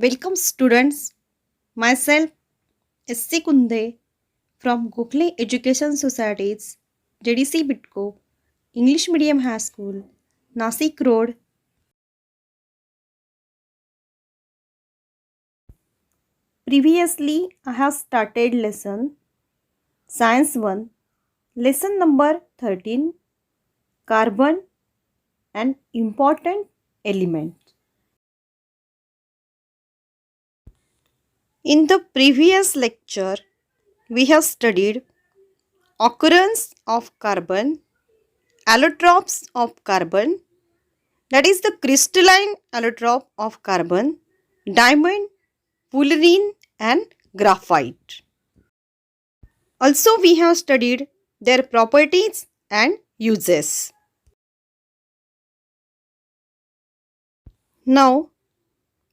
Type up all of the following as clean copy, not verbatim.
Welcome students. Myself S.C. Kunde from Gokhale Education Society's JDC Bitco English Medium High School, Nasik Road. Previously, I have started lesson Science 1, lesson number 13, Carbon, an important element. In the previous lecture, we have studied occurrence of carbon, allotropes of carbon, that is the crystalline allotrope of carbon, diamond, fullerene and graphite. Also we have studied their properties and uses. Now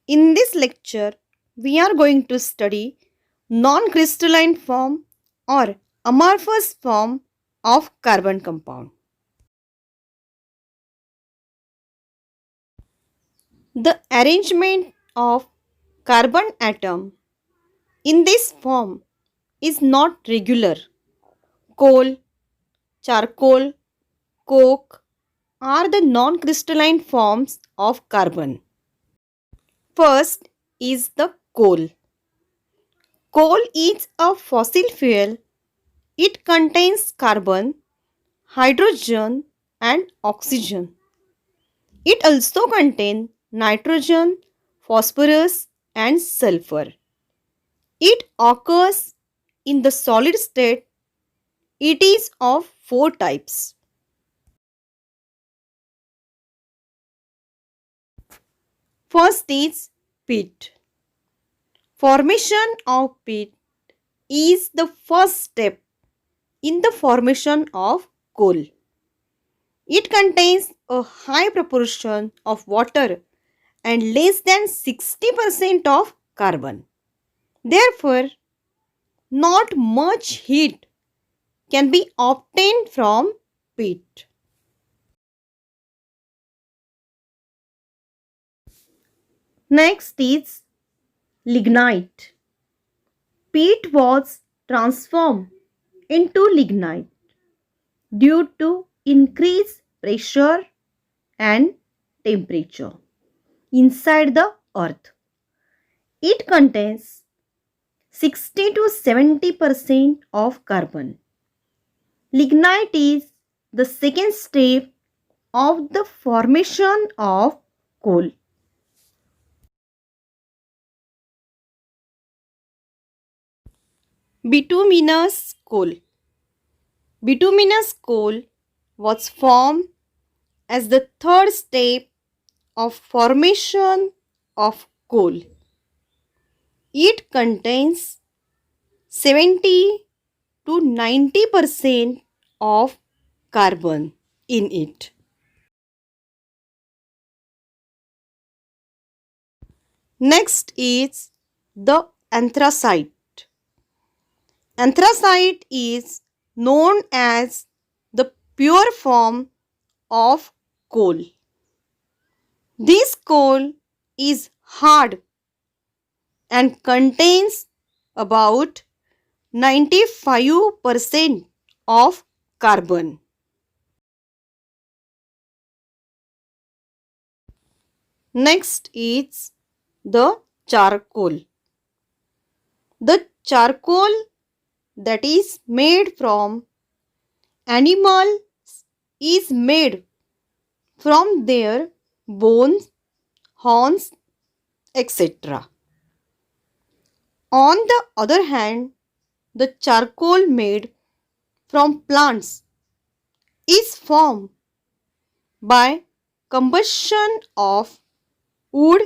in this lecture we are going to study non-crystalline form or amorphous form of carbon compound. The arrangement of carbon atom in this form is not regular. Coal, charcoal, coke are the non-crystalline forms of carbon. First is the coal. Coal is a fossil fuel. It contains carbon, hydrogen and oxygen. It also contains nitrogen, phosphorus and sulfur. It occurs in the solid state. It is of four types. First is peat. Formation of peat is the first step in the formation of coal. It contains a high proportion of water and less than 60% of carbon. Therefore, not much heat can be obtained from peat. Next is lignite. Peat was transformed into lignite due to increased pressure and temperature inside the earth. It contains 60 to 70% of carbon. Lignite is the second step of the formation of coal. Bituminous coal. Bituminous coal was formed as the third step of formation of coal. It contains 70 to 90% of carbon in it. Next is the anthracite. Anthracite is known as the pure form of coal. This coal is hard and contains about 95% of carbon. Next is the charcoal. The charcoal that is made from animals is made from their bones, horns, etc. On the other hand, the charcoal made from plants is formed by combustion of wood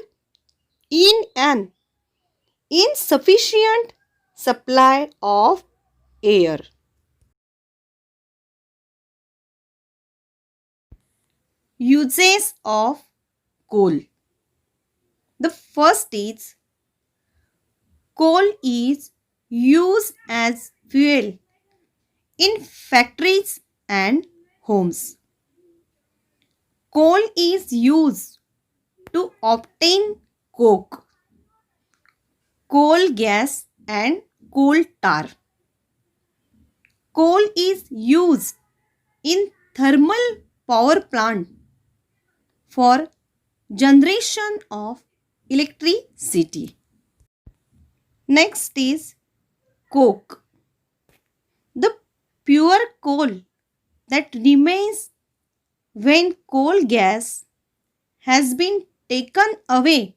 in an insufficient supply of air. Uses of coal. The first is coal is used as fuel in factories and homes. Coal is used to obtain coke. coal gas and coal tar. Coal is used in thermal power plant for generation of electricity. Next is coke. The pure coal that remains when coal gas has been taken away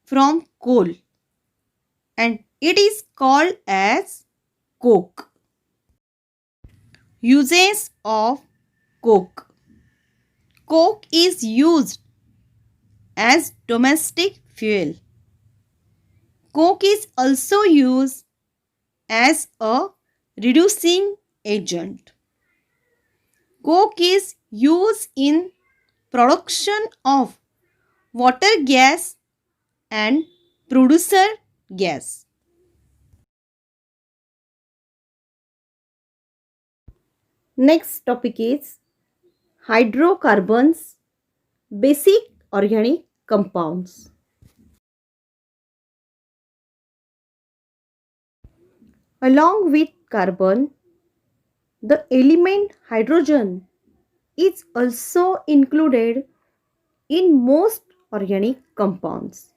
from coal, and it is called as coke. Uses of coke. Coke is used as domestic fuel. Coke is also used as a reducing agent. Coke is used in production of water gas and producer gas. Next topic is hydrocarbons, basic organic compounds. Along with carbon, the element hydrogen is also included in most organic compounds.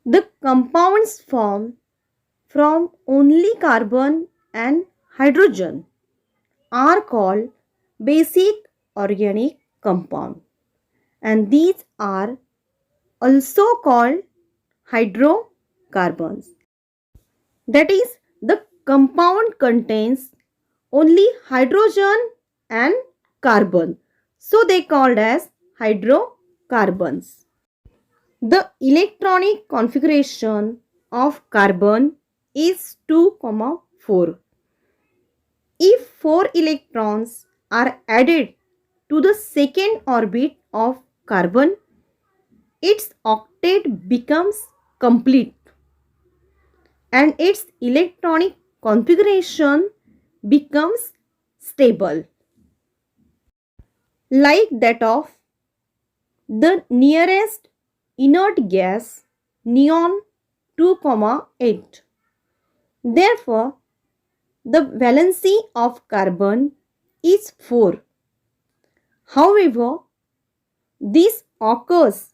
The compounds formed from only carbon and hydrogen are called basic organic compound, and these are also called hydrocarbons. That is, the compound contains only hydrogen and carbon, so they called as hydrocarbons. The electronic configuration of carbon is 2, 4. If 4 electrons are added to the second orbit of carbon, its octet becomes complete and its electronic configuration becomes stable, like that of the nearest inert gas neon 2, 8. Therefore, the valency of carbon is 4. However, this occurs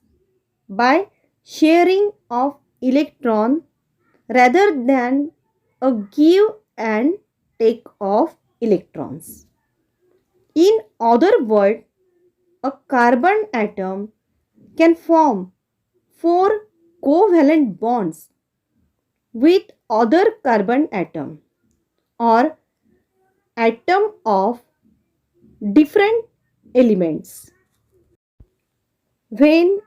by sharing of electron rather than a give and take of electrons. In other words, a carbon atom can form 4 covalent bonds with other carbon atom or atom of different elements. When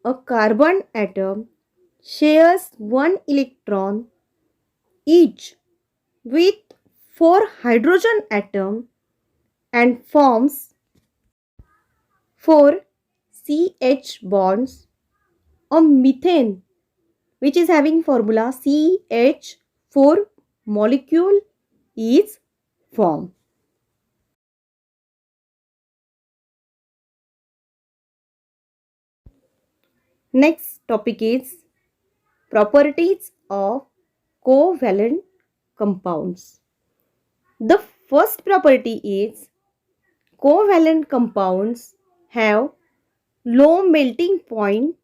a carbon atom shares one electron each with 4 hydrogen atoms and forms 4 CH bonds, a methane which is having formula CH4 molecule is formed. Next topic is properties of covalent compounds. The first property is covalent compounds have low melting point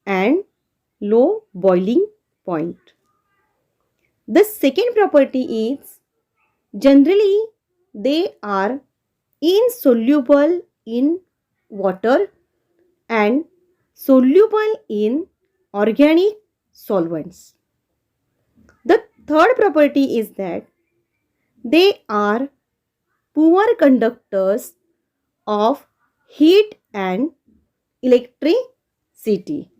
and low boiling point. The second property is generally they are insoluble in water and soluble in organic solvents. The third property is that they are poor conductors of heat and electricity.